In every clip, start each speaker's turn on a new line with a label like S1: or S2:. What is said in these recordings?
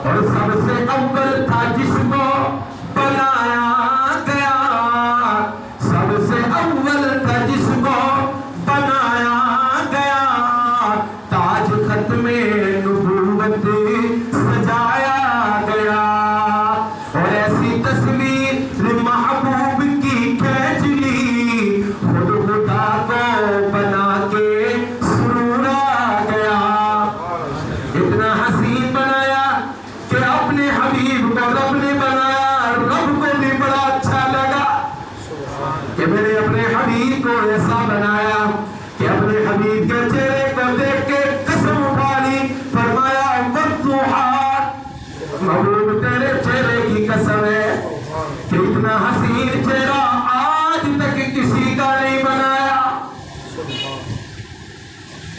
S1: اور سب سے اول تھا جس کو بنایا گیا، سب سے اول تھا جس کو بنایا گیا، تاج ختم نبوت سجایا گیا، اور ایسی تصویر محبوب کی کھینچ لی، خود خدا کو بنا کے سرور آ گیا۔ اتنا حسین بنایا کہ اپنے حبیب کو رب نے بنایا، رب کو بھی بڑا اچھا لگا کہ میں نے اپنے حبیب کو ایسا بنایا کہ اپنے حبیب کے چہرے کو دیکھ کے قسم اٹھا لی، فرمایا والضحیٰ، محبوب تیرے چہرے کی قسم ہے کہ اتنا حسین چہرہ آج تک کسی کا نہیں بنایا۔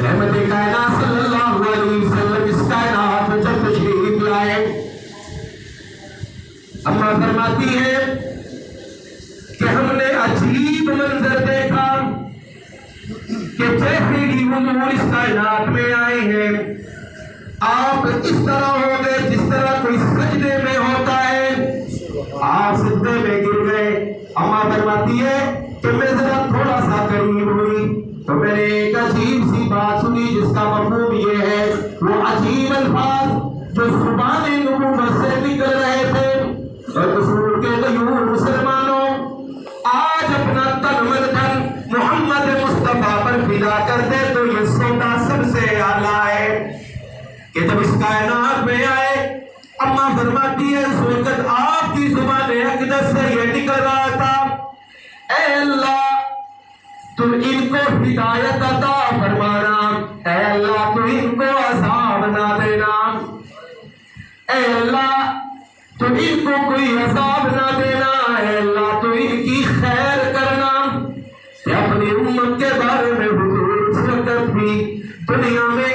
S1: رحمت کائنات صلی اللہ علیہ وسلم اس کائنات میں جب تشریف لائے، اماں فرماتی ہے کہ ہم نے عجیب منظر دیکھا کہ جیسے ہی حضور اس کائنات میں آئے ہیں، آپ اس طرح ہو گئے جس طرح کوئی سجدے میں ہوتا ہے، آپ سجدے میں گر گئے۔ اماں فرماتی ہے کہ میں ذرا تھوڑا سا قریب ہوئی تو میں نے ایک عجیب سی بات سنی جس کا مفہوم یہ ہے، وہ عجیب الفاظ جو زبان نبوت سے نکل رہے تھے، اور رسول کے غیور مسلمانوں آج اپنا تن من دھن محمد مصطفیٰ پر فدا کر دے تو یہ سودا سب سے اعلیٰ ہے کہ جب اس کائنات میں آئے، اماں فرماتی ہے اس وقت آپ کی زبان اقدس سے یہ نکل رہا تھا، اے اللہ تو ان کو ہدایت عطا فرمانا، اے اللہ تو ان کو عذاب نہ دینا، اے اللہ تو ان کو کوئی عذاب نہ دینا، اے اللہ تو ان کی خیر کرنا۔ کہ اپنی امت کے بارے میں حضور اس وقت بھی دنیا میں